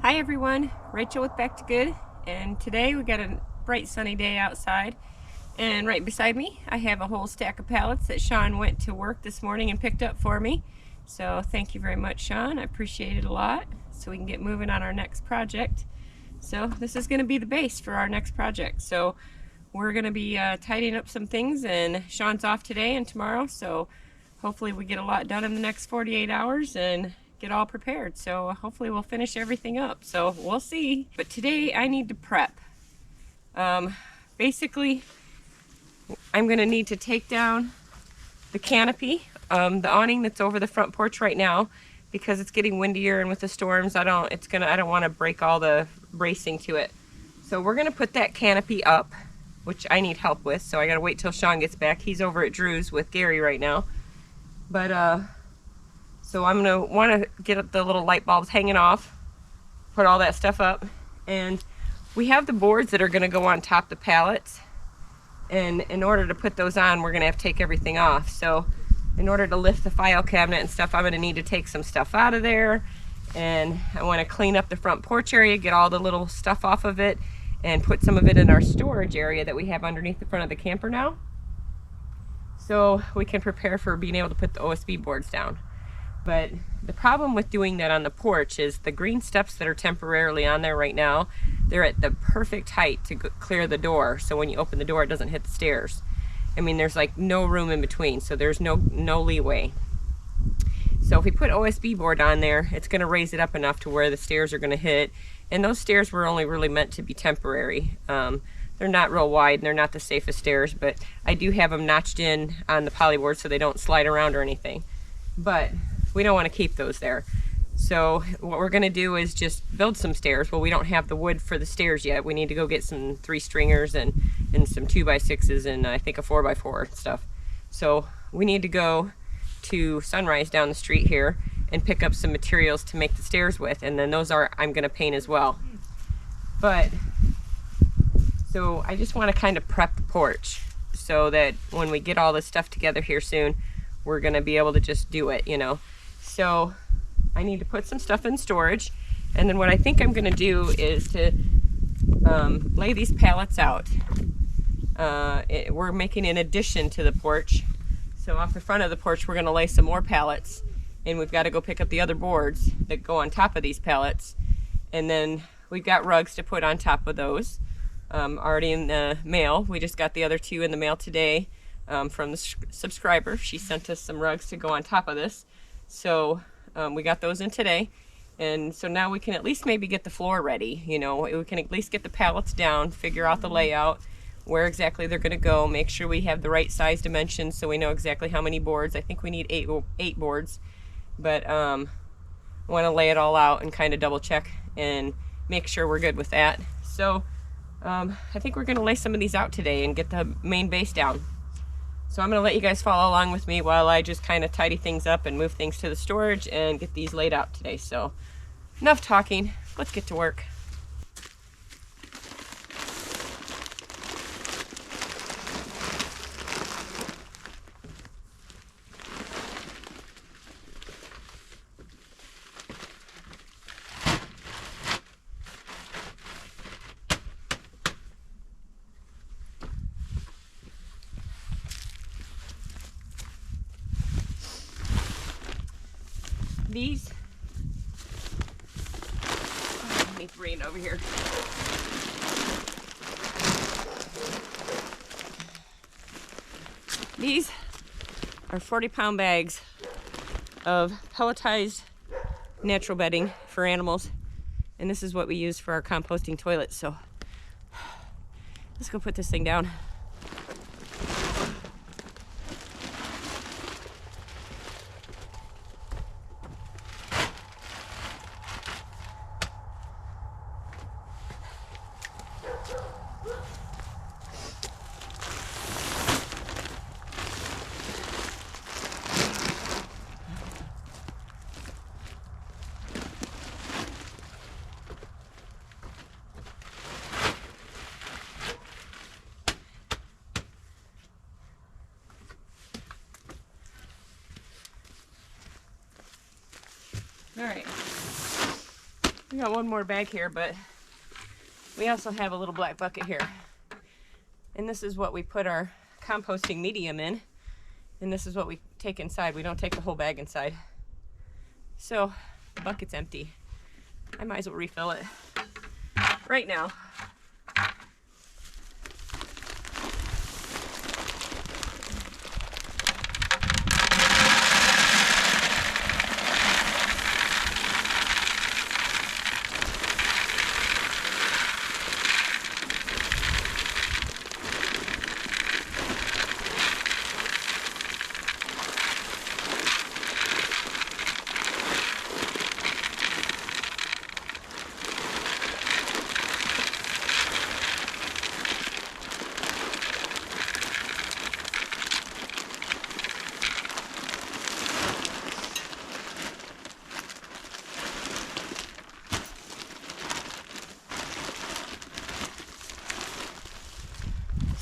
Hi everyone, Rachel with Back to Good, and today we got a bright sunny day outside, and right beside me I have a whole stack of pallets that Sean went to work this morning and picked up for me. So thank you very much, Sean. I appreciate it a lot, so we can get moving on our next project. So this is going to be the base for our next project. So we're going to be tidying up some things, and Sean's off today and tomorrow, so hopefully we get a lot done in the next 48 hours and get all prepared. So hopefully we'll finish everything up. So we'll see. But today I need to prep. Basically, I'm going to need to take down the canopy, the awning that's over the front porch right now, because it's getting windier, and with the storms, I don't want to break all the bracing to it. So we're going to put that canopy up, which I need help with. So I got to wait till Sean gets back. He's over at Drew's with Gary right now. But so I'm going to want to get the little light bulbs hanging off, put all that stuff up, and we have the boards that are going to go on top of the pallets, and in order to put those on, we're going to have to take everything off. So in order to lift the file cabinet and stuff, I'm going to need to take some stuff out of there, and I want to clean up the front porch area, get all the little stuff off of it, and put some of it in our storage area that we have underneath the front of the camper now, so we can prepare for being able to put the OSB boards down. But the problem with doing that on the porch is the green steps that are temporarily on there right now, they're at the perfect height to clear the door, so when you open the door it doesn't hit the stairs. I mean, there's like no room in between, so there's no leeway. So if we put OSB board on there, it's going to raise it up enough to where the stairs are going to hit, and those stairs were only really meant to be temporary. They're not real wide and they're not the safest stairs, but I do have them notched in on the polyboard so they don't slide around or anything. But we don't want to keep those there. So what we're going to do is just build some stairs. Well, we don't have the wood for the stairs yet. We need to go get some 3-stringers and some 2x6s and I think a 4x4 stuff. So we need to go to Sunrise down the street here and pick up some materials to make the stairs with, and then those I'm going to paint as well. But so I just want to kind of prep the porch so that when we get all this stuff together here soon, we're going to be able to just do it, you know. So I need to put some stuff in storage, and then what I think I'm going to do is to lay these pallets out. We're making an addition to the porch, so off the front of the porch we're going to lay some more pallets, and we've got to go pick up the other boards that go on top of these pallets, and then we've got rugs to put on top of those already in the mail. We just got the other 2 in the mail today from the subscriber. She sent us some rugs to go on top of this, so we got those in today, and so now we can at least maybe get the floor ready. You know, we can at least get the pallets down, figure out the layout, where exactly they're going to go, make sure we have the right size dimensions so we know exactly how many boards. I think we need 8 boards, but I want to lay it all out and kind of double check and make sure we're good with that. So I think we're going to lay some of these out today and get the main base down. So I'm going to let you guys follow along with me while I just kind of tidy things up and move things to the storage and get these laid out today. So enough talking, let's get to work. These, let me bring it over here. These are 40-pound bags of pelletized natural bedding for animals, and this is what we use for our composting toilet. So let's go put this thing down. All right. We got one more bag here, but we also have a little black bucket here. And this is what we put our composting medium in. And this is what we take inside. We don't take the whole bag inside. So the bucket's empty. I might as well refill it right now.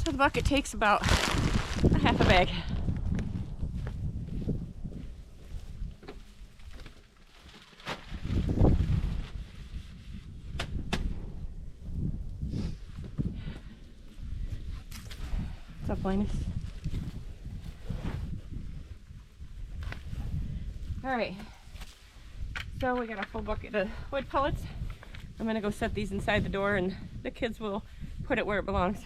So the bucket takes about a half a bag. What's up, Linus? All right, so we got a full bucket of wood pellets. I'm gonna go set these inside the door and the kids will put it where it belongs.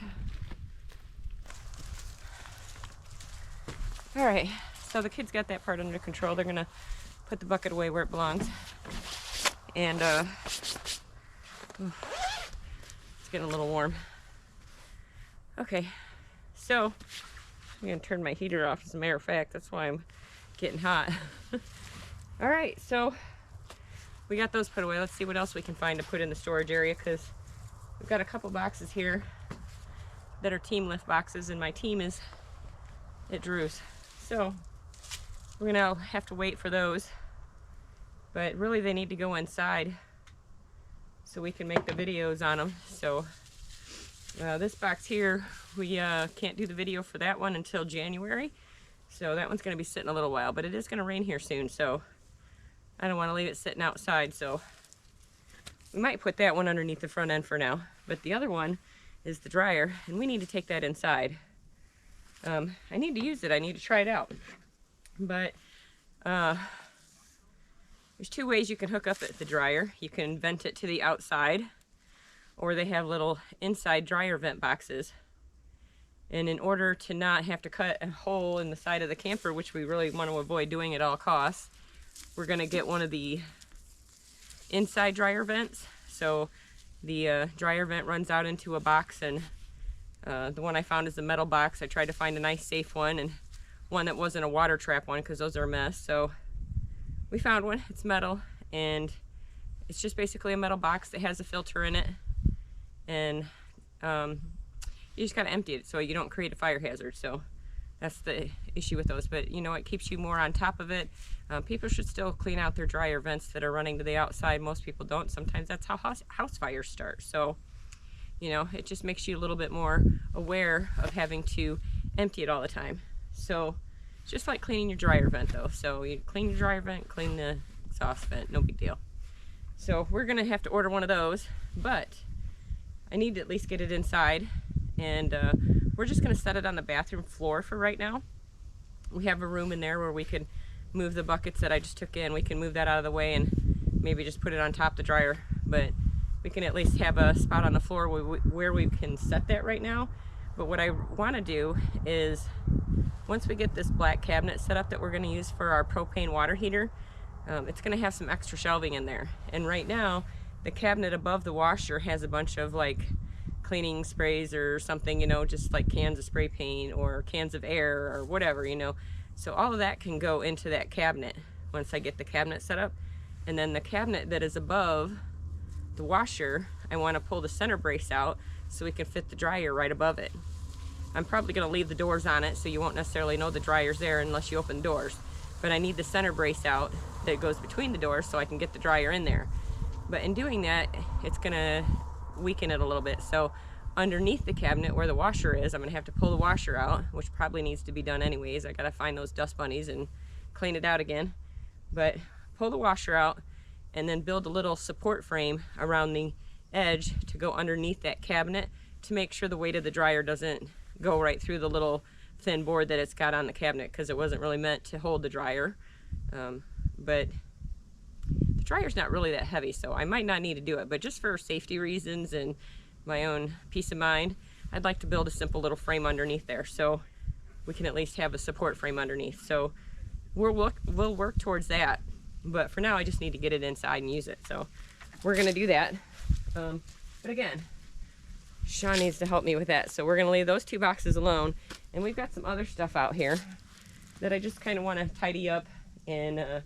All right, so the kids got that part under control. They're gonna put the bucket away where it belongs. And it's getting a little warm. Okay, so I'm gonna turn my heater off, as a matter of fact. That's why I'm getting hot. All right, so we got those put away. Let's see what else we can find to put in the storage area, because we've got a couple boxes here that are team lift boxes, and my team is at Drew's. So we're gonna have to wait for those, but really they need to go inside so we can make the videos on them. So this box here, we can't do the video for that one until January, so that one's gonna be sitting a little while, but it is gonna rain here soon, so I don't want to leave it sitting outside. So we might put that one underneath the front end for now, but the other one is the dryer, and we need to take that inside. I need to use it. I need to try it out. But there's two ways you can hook up the dryer. You can vent it to the outside, or they have little inside dryer vent boxes. And in order to not have to cut a hole in the side of the camper, which we really want to avoid doing at all costs, we're going to get one of the inside dryer vents. So the dryer vent runs out into a box, and the one I found is a metal box. I tried to find a nice safe one, and one that wasn't a water trap one, because those are a mess. So we found one. It's metal, and it's just basically a metal box that has a filter in it, and you just got to empty it so you don't create a fire hazard. So that's the issue with those, but you know, it keeps you more on top of it. People should still clean out their dryer vents that are running to the outside. Most people don't. Sometimes that's how house fires start. So you know, it just makes you a little bit more aware of having to empty it all the time. So it's just like cleaning your dryer vent though. So you clean your dryer vent, clean the exhaust vent, no big deal. So we're gonna have to order one of those, but I need to at least get it inside, and we're just gonna set it on the bathroom floor for right now. We have a room in there where we could move the buckets that I just took in. We can move that out of the way and maybe just put it on top of the dryer, but we can at least have a spot on the floor where we can set that right now. But what I want to do is, once we get this black cabinet set up that we're going to use for our propane water heater, it's going to have some extra shelving in there. And right now, the cabinet above the washer has a bunch of like cleaning sprays or something, you know, just like cans of spray paint or cans of air or whatever, you know. So all of that can go into that cabinet once I get the cabinet set up. And then the cabinet that is above the washer, I want to pull the center brace out so we can fit the dryer right above it. I'm probably going to leave the doors on it so you won't necessarily know the dryer's there unless you open the doors. But I need the center brace out that goes between the doors so I can get the dryer in there. But in doing that, it's going to weaken it a little bit. So underneath the cabinet where the washer is, I'm going to have to pull the washer out, which probably needs to be done anyways. I got to find those dust bunnies and clean it out again. But pull the washer out, and then build a little support frame around the edge to go underneath that cabinet to make sure the weight of the dryer doesn't go right through the little thin board that it's got on the cabinet, because it wasn't really meant to hold the dryer. But the dryer's not really that heavy, so I might not need to do it, but just for safety reasons and my own peace of mind, I'd like to build a simple little frame underneath there so we can at least have a support frame underneath. So we'll work towards that, but for now I just need to get it inside and use it. So we're gonna do that. But again, Sean needs to help me with that, so we're gonna leave those 2 boxes alone. And we've got some other stuff out here that I just kind of want to tidy up and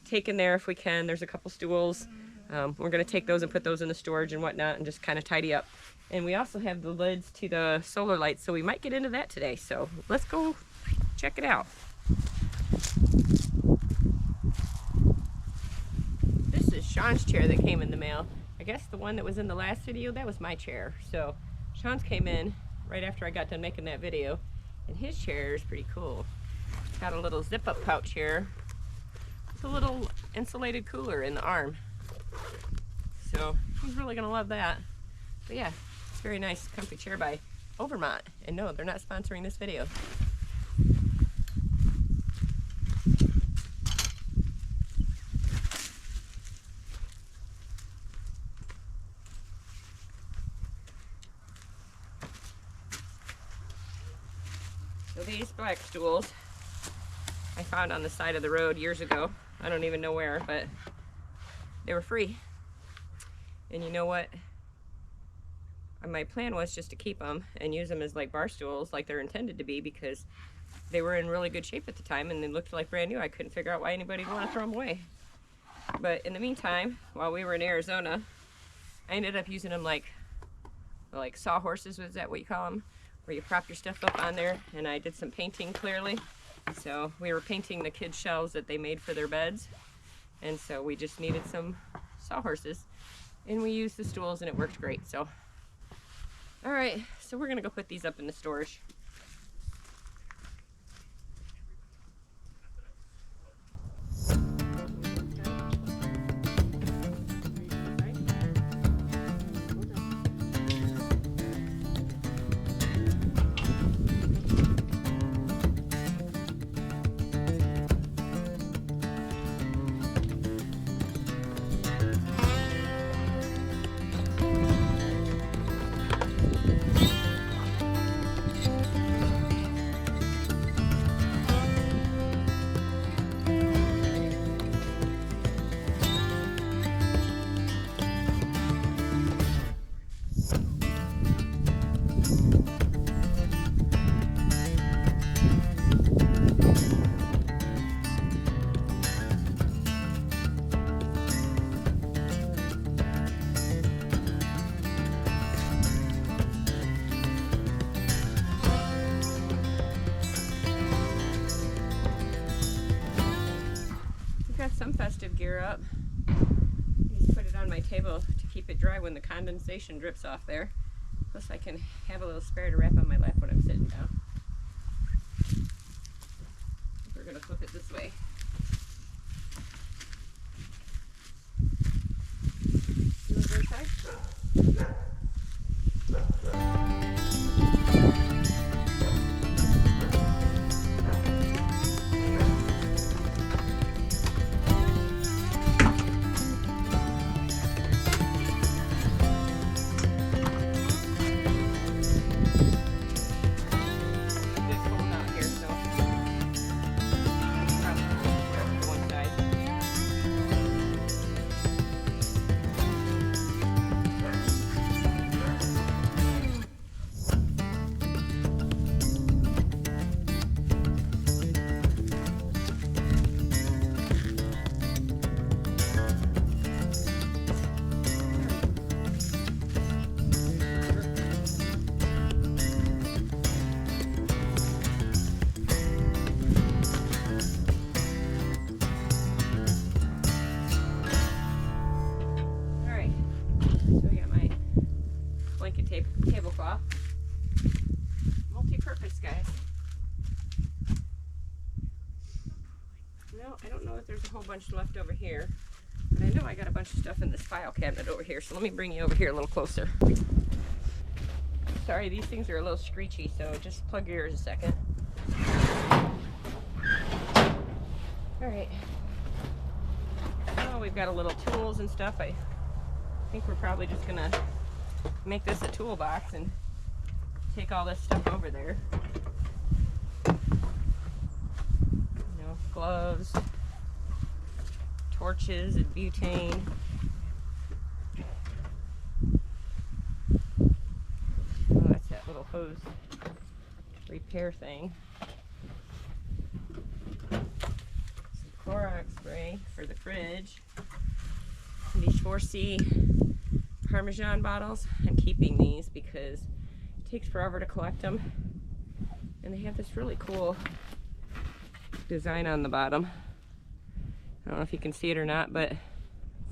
take in there if we can. There's a couple stools. We're going to take those and put those in the storage and whatnot and just kind of tidy up. And we also have the lids to the solar lights, so we might get into that today. So let's go check it out. This is Sean's chair that came in the mail. I guess the one that was in the last video, that was my chair. So Sean's came in right after I got done making that video, and his chair is pretty cool. It's got a little zip-up pouch here. It's a little insulated cooler in the arm. So he's really gonna love that. But yeah, it's a very nice, comfy chair by Overmont. And no, they're not sponsoring this video. So these black stools I found on the side of the road years ago. I don't even know where, but they were free. And you know what? My plan was just to keep them and use them as like bar stools like they're intended to be, because they were in really good shape at the time and they looked like brand new. I couldn't figure out why anybody would want to throw them away. But in the meantime, while we were in Arizona, I ended up using them like sawhorses, was that what you call them? Where you prop your stuff up on there, and I did some painting clearly. So we were painting the kids' shelves that they made for their beds, and so we just needed some sawhorses, and we used the stools and it worked great. So all right, so we're gonna go put these up in the storage. Some festive gear up. Just put it on my table to keep it dry when the condensation drips off there. Plus I can have a little spare to wrap on my lap when I'm sitting down. We're gonna flip it this way. You want to go inside? Tablecloth. Multi-purpose, guys. Well, I don't know if there's a whole bunch left over here. But I know I got a bunch of stuff in this file cabinet over here, so let me bring you over here a little closer. Sorry, these things are a little screechy, so just plug your ears a second. Alright. Oh, we've got a little tools and stuff. I think we're probably just gonna make this a toolbox and take all this stuff over there. You know, gloves, torches and butane. Oh, that's that little hose repair thing. Some Clorox spray for the fridge. And these 4C Parmesan bottles. I'm keeping these because it takes forever to collect them. And they have this really cool design on the bottom. I don't know if you can see it or not, but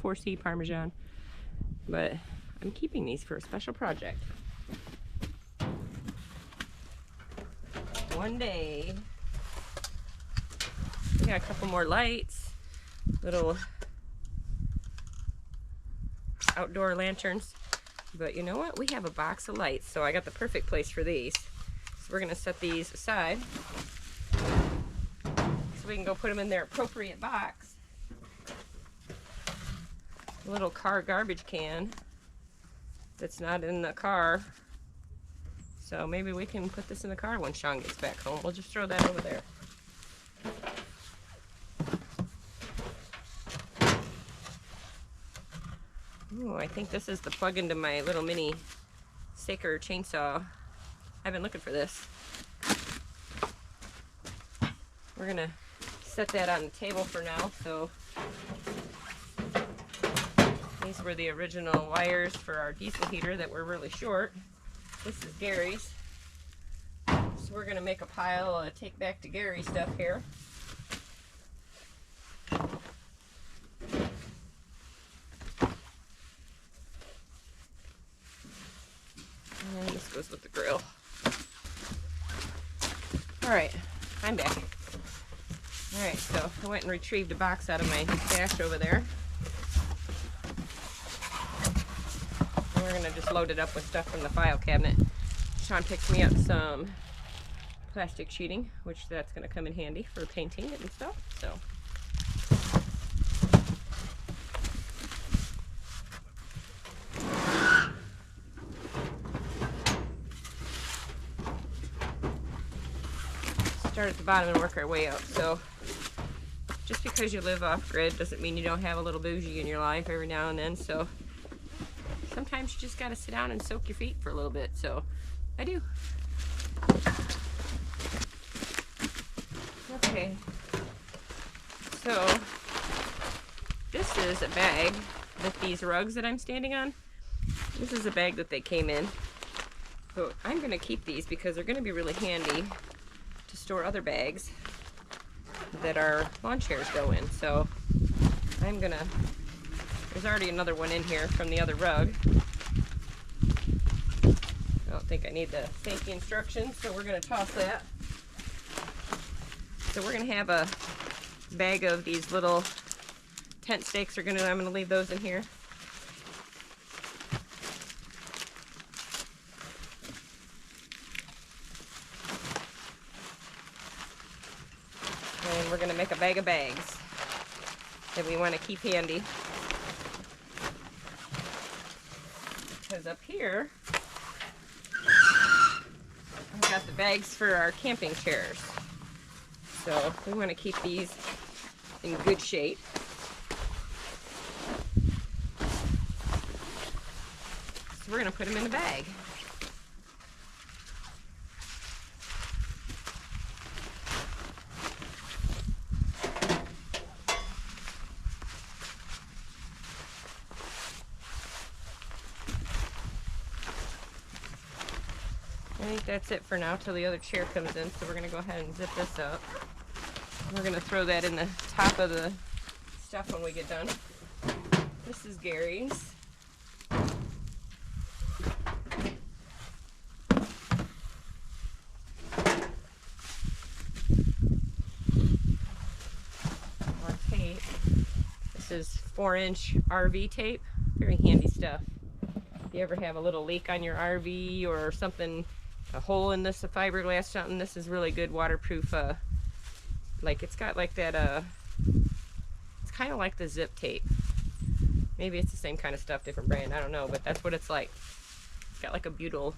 4C Parmesan. But I'm keeping these for a special project. One day. We got a couple more lights, little outdoor lanterns. But you know what? We have a box of lights, so I got the perfect place for these. So we're gonna set these aside so we can go put them in their appropriate box. A little car garbage can that's not in the car. So maybe we can put this in the car when Sean gets back home. We'll just throw that over there. Ooh, I think this is the plug into my little mini Saker chainsaw. I've been looking for this. We're gonna set that on the table for now. So these were the original wires for our diesel heater that were really short. This is Gary's. So we're gonna make a pile of take back to Gary stuff here. And this goes with the grill. Alright, I'm back. Alright, so I went and retrieved a box out of my stash over there. And we're gonna just load it up with stuff from the file cabinet. Sean picked me up some plastic sheeting, which that's gonna come in handy for painting it and stuff. So start at the bottom and work our way up. So just because you live off grid doesn't mean you don't have a little bougie in your life every now and then. So sometimes you just gotta sit down and soak your feet for a little bit. So I do. Okay. So this is a bag with these rugs that I'm standing on. This is a bag that they came in. So I'm gonna keep these because they're gonna be really handy to store other bags that our lawn chairs go in. So I'm gonna, there's already another one in here from the other rug. I don't think I need the safety instructions, so we're gonna toss that. So we're gonna have a bag of these little tent stakes. I'm gonna leave those in here. And we're gonna make a bag of bags that we want to keep handy. Because up here, I've got the bags for our camping chairs. So we want to keep these in good shape. So we're gonna put them in the bag. I think that's it for now till the other chair comes in, so we're going to go ahead and zip this up. We're going to throw that in the top of the stuff when we get done. This is Gary's. More tape. This is 4-inch RV tape. Very handy stuff. If you ever have a little leak on your RV or something, a hole in this, a fiberglass something, this is really good waterproof. Like it's got like that, it's kind of like the zip tape. Maybe it's the same kind of stuff, different brand, I don't know, but that's what it's like. It's got like a beautiful,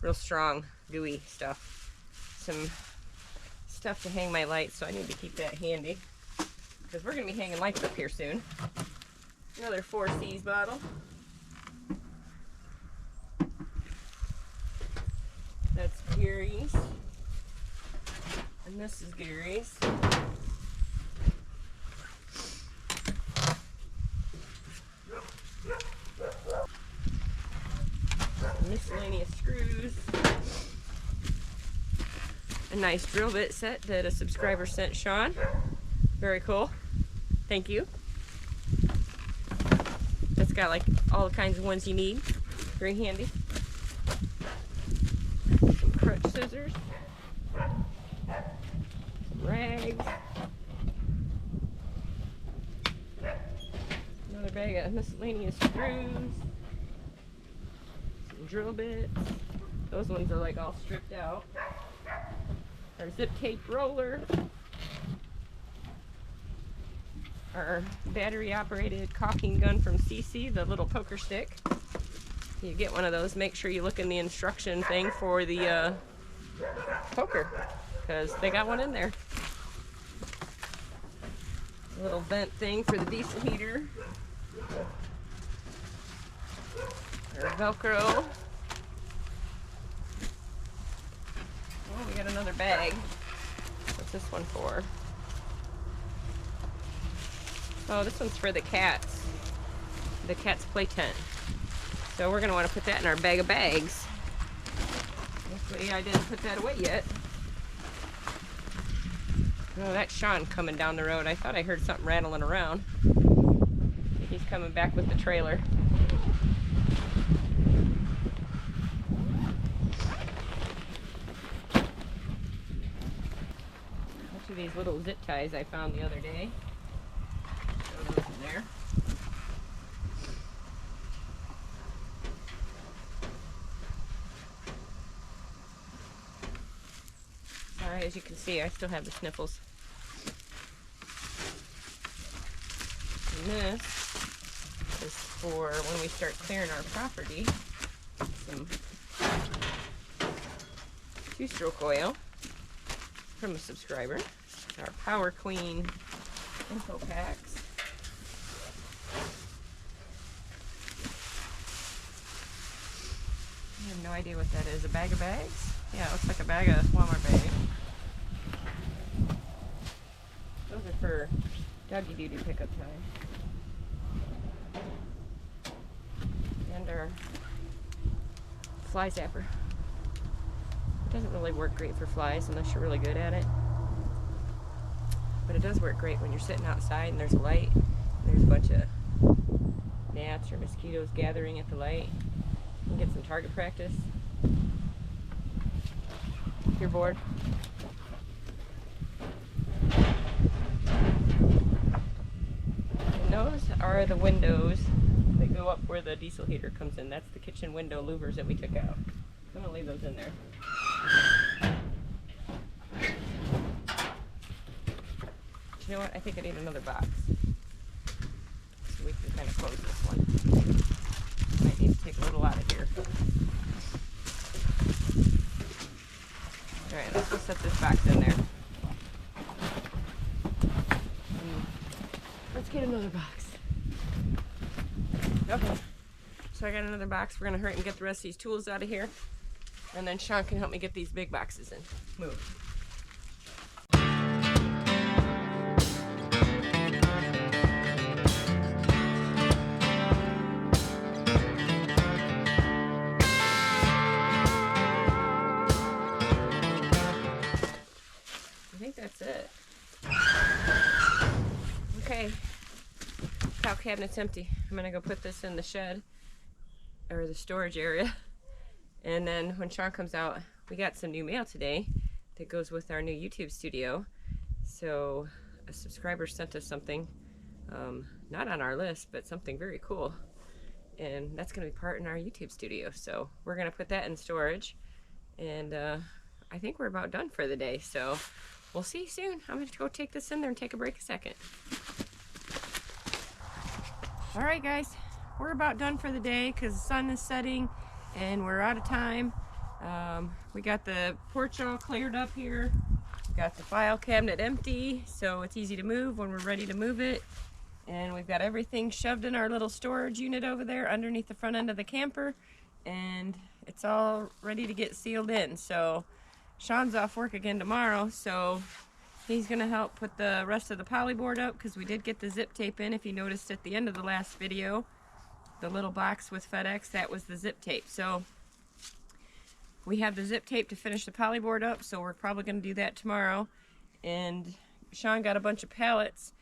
real strong, gooey stuff. Some stuff to hang my lights, so I need to keep that handy because we're going to be hanging lights up here soon. Another 4C's bottle. That's Gary's. And this is Gary's. Miscellaneous screws. A nice drill bit set that a subscriber sent Sean. Very cool. Thank you. It's got like all the kinds of ones you need. Very handy. Some crunch scissors. Some rags. Another bag of miscellaneous screws. Some drill bits. Those ones are like all stripped out. Our zip tape roller. Our battery operated caulking gun from CC, the little poker stick. You get one of those, make sure you look in the instruction thing for the poker, because they got one in there. A little vent thing for the diesel heater. Our Velcro. Oh, we got another bag. What's this one for? Oh, this one's for the cats. The cat's play tent. So we're going to want to put that in our bag of bags. Hopefully I didn't put that away yet. Oh, that's Sean coming down the road. I thought I heard something rattling around. He's coming back with the trailer. These little zip ties I found the other day. Throw those in there. Alright, as you can see, I still have the sniffles. And this is for when we start clearing our property. Some 2-stroke oil from a subscriber. Our Power Queen info packs. I have no idea what that is. A bag of bags? Yeah, it looks like a bag of Walmart bag. Those are for doggy duty pickup time. And our fly zapper. It doesn't really work great for flies unless you're really good at it. But it does work great when you're sitting outside and there's a light. And there's a bunch of gnats or mosquitoes gathering at the light. You can get some target practice. If you're bored. And those are the windows that go up where the diesel heater comes in. That's the kitchen window louvers that we took out. I'm gonna leave those in there. You know what? I think I need another box. So we can kind of close this one. Might need to take a little out of here. Alright, let's go set this box in there. Let's get another box. Okay. So I got another box. We're going to hurry and get the rest of these tools out of here. And then Sean can help me get these big boxes in. Move. That's it. Okay, file cabinet's empty. I'm gonna go put this in the shed or the storage area, and then when Sean comes out, we got some new mail today that goes with our new YouTube studio. So a subscriber sent us something not on our list, but something very cool. And that's going to be part in our YouTube studio. So we're going to put that in storage. And I think we're about done for the day. So we'll see you soon. I'm going to go take this in there and take a break a second. All right, guys. We're about done for the day because the sun is setting and we're out of time. We got the porch all cleared up here. Got the file cabinet empty, so it's easy to move when we're ready to move it. And we've got everything shoved in our little storage unit over there underneath the front end of the camper. And it's all ready to get sealed in. So Sean's off work again tomorrow, so he's gonna help put the rest of the polyboard up because we did get the zip tape in. If you noticed at the end of the last video, the little box with FedEx, that was the zip tape. So we have the zip tape to finish the polyboard up, so we're probably gonna do that tomorrow. And Sean got a bunch of pallets,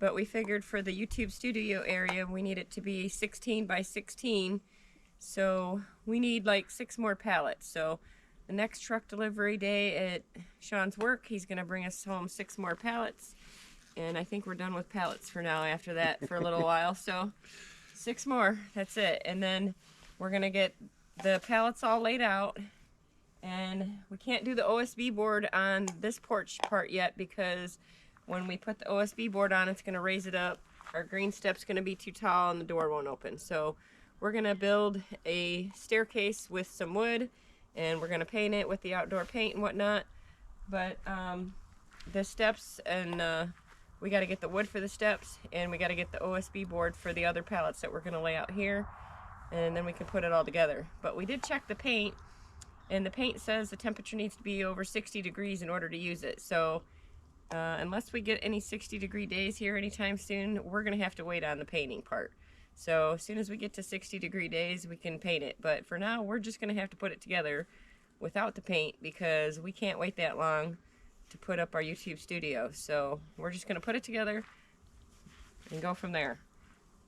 but we figured for the YouTube studio area, we need it to be 16 by 16. So we need like 6 more pallets. So the next truck delivery day at Sean's work, he's gonna bring us home 6 more pallets. And I think we're done with pallets for now after that for a little while. So 6 more, that's it. And then we're gonna get the pallets all laid out. And we can't do the OSB board on this porch part yet because when we put the OSB board on, it's gonna raise it up. Our green step's gonna be too tall and the door won't open. So we're gonna build a staircase with some wood and we're gonna paint it with the outdoor paint and whatnot. But the steps, and we gotta get the wood for the steps, and we gotta get the OSB board for the other pallets that we're gonna lay out here, and then we can put it all together. But we did check the paint, and the paint says the temperature needs to be over 60 degrees in order to use it. So unless we get any 60-degree days here anytime soon, we're gonna have to wait on the painting part. So as soon as we get to 60-degree days, we can paint it. But for now, we're just gonna have to put it together without the paint because we can't wait that long to put up our YouTube studio. So we're just gonna put it together and go from there.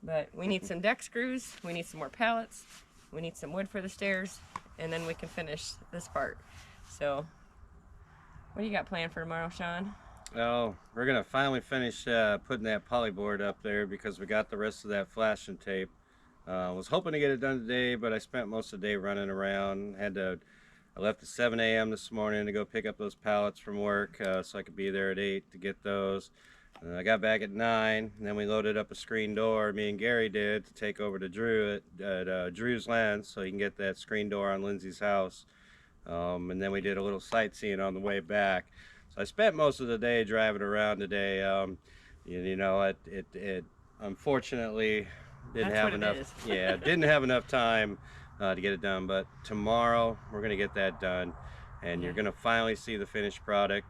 But we need some deck screws, we need some more pallets, we need some wood for the stairs, and then we can finish this part. So what do you got planned for tomorrow, Sean? Oh, we're gonna finally finish putting that polyboard up there because we got the rest of that flashing tape. Was hoping to get it done today, but I spent most of the day running around. I left at 7 a.m. this morning to go pick up those pallets from work so I could be there at 8 to get those. I got back at 9, and then we loaded up a screen door, me and Gary did, to take over to Drew at Drew's Land so he can get that screen door on Lindsay's house. And then we did a little sightseeing on the way back. So I spent most of the day driving around today. You know, it unfortunately didn't have enough. Yeah, didn't have enough time to get it done. But tomorrow we're gonna get that done, and you're gonna finally see the finished product.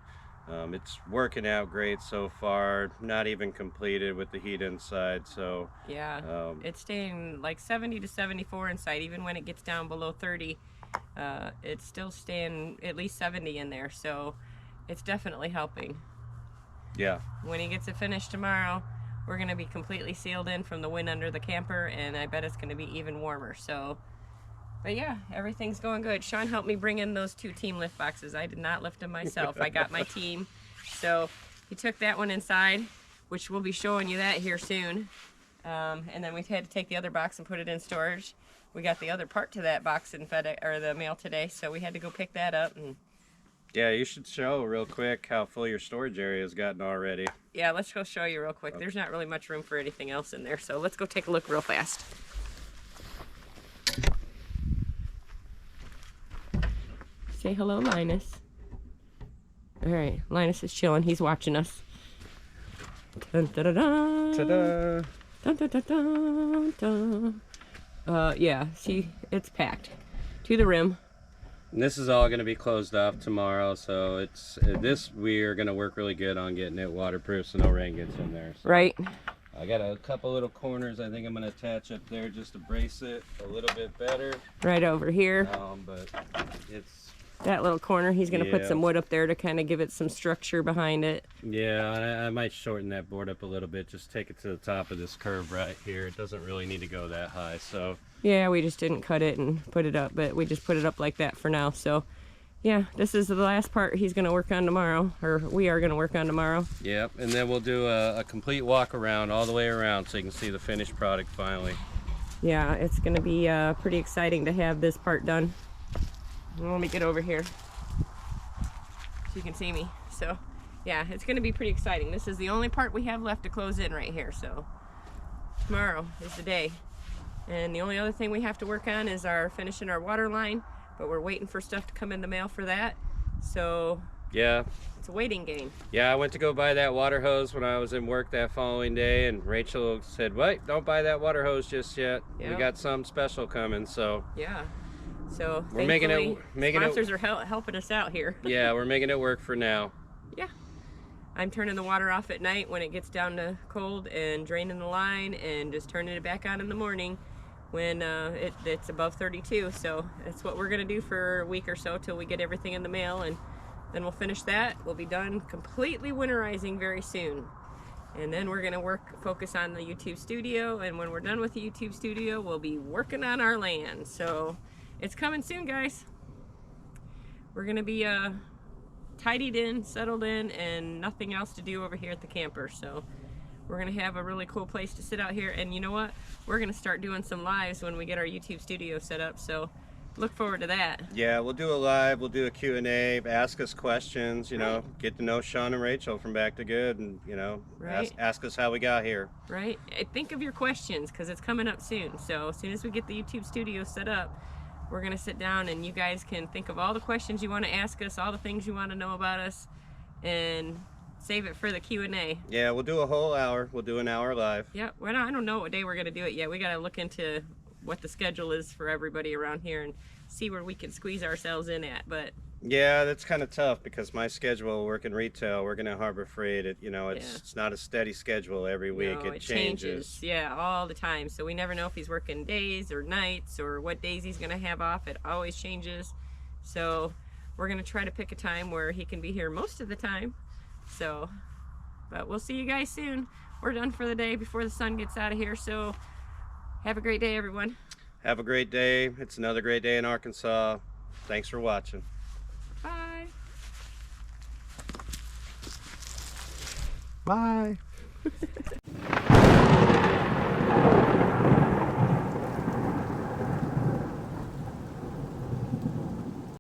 It's working out great so far. Not even completed with the heat inside. So yeah, it's staying like 70 to 74 inside, even when it gets down below 30. It's still staying at least 70 in there, so it's definitely helping. Yeah. When he gets it finished tomorrow, we're going to be completely sealed in from the wind under the camper, and I bet it's going to be even warmer. So, but yeah, everything's going good. Sean helped me bring in those 2 team lift boxes. I did not lift them myself. I got my team. So he took that one inside, which we'll be showing you that here soon. And then we had to take the other box and put it in storage. We got the other part to that box in FedEx or the mail today, so we had to go pick that up. And yeah, you should show real quick how full your storage area has gotten already. yeah, let's go show you real quick. There's not really much room for anything else in there, so let's go take a look real fast. Say hello, Linus. All right, Linus is chilling. He's watching us. Dun, da, da, da. Ta-da! Dun, dun, dun, dun, dun. Yeah, see, it's packed to the rim. And this is all going to be closed off tomorrow, so it's we're going to work really good on getting it waterproof so no rain gets in there. So Right. I got a couple little corners I think I'm going to attach up there just to brace it a little bit better. Right over here. But it's... That little corner, he's going to put some wood up there to kind of give it some structure behind it. Yeah, I might shorten that board up a little bit, just take it to the top of this curve right here. It doesn't really need to go that high, so... Yeah, we just didn't cut it and put it up, but we just put it up like that for now. So Yeah, this is the last part he's going to work on tomorrow, or we are going to work on tomorrow. Yep, and then we'll do a complete walk around all the way around so you can see the finished product finally. Yeah, it's going to be pretty exciting to have this part done. Well, let me get over here so you can see me. So, yeah, it's going to be pretty exciting. This is the only part we have left to close in right here, so tomorrow is the day. And the only other thing we have to work on is finishing our water line, but we're waiting for stuff to come in the mail for that. So yeah, it's a waiting game. Yeah, I went to go buy that water hose when I was in work that following day, and Rachel said, "Wait, don't buy that water hose just yet. Yep. We got something special coming." So yeah, so we're making it. Sponsors are helping us out here. Yeah, we're making it work for now. Yeah, I'm turning the water off at night when it gets down to cold, and draining the line, and just turning it back on in the morning when it's above 32. So that's what we're gonna do for a week or so till we get everything in the mail, and then we'll finish that. We'll be done completely winterizing very soon, and then we're gonna focus on the YouTube studio, and when we're done with the YouTube studio, we'll be working on our land. So it's coming soon, guys. We're gonna be tidied in, settled in, and nothing else to do over here at the camper. So we're gonna have a really cool place to sit out here, and you know what? We're gonna start doing some lives when we get our YouTube studio set up, so look forward to that. Yeah, we'll do a live, we'll do a Q&A, ask us questions, you know, Right. get to know Sean and Rachel from Back to Good, and, you know, Right. ask us how we got here. Right? Think of your questions, because it's coming up soon. So as soon as we get the YouTube studio set up, we're gonna sit down and you guys can think of all the questions you want to ask us, all the things you want to know about us, and save it for the Q&A. Yeah, we'll do a whole hour. We'll do an hour live. Yeah, well, I don't know what day we're gonna do it yet. We gotta look into what the schedule is for everybody around here and see where we can squeeze ourselves in at. But yeah, that's kind of tough because my schedule, working retail, working at Harbor Freight, it's not a steady schedule every week. no, it changes. Yeah, all the time. So we never know if he's working days or nights or what days he's gonna have off. It always changes. So we're gonna try to pick a time where he can be here most of the time. So, but we'll see you guys soon. We're done for the day before the sun gets out of here. So have a great day, everyone. Have a great day. It's another great day in Arkansas. Thanks for watching. Bye. Bye.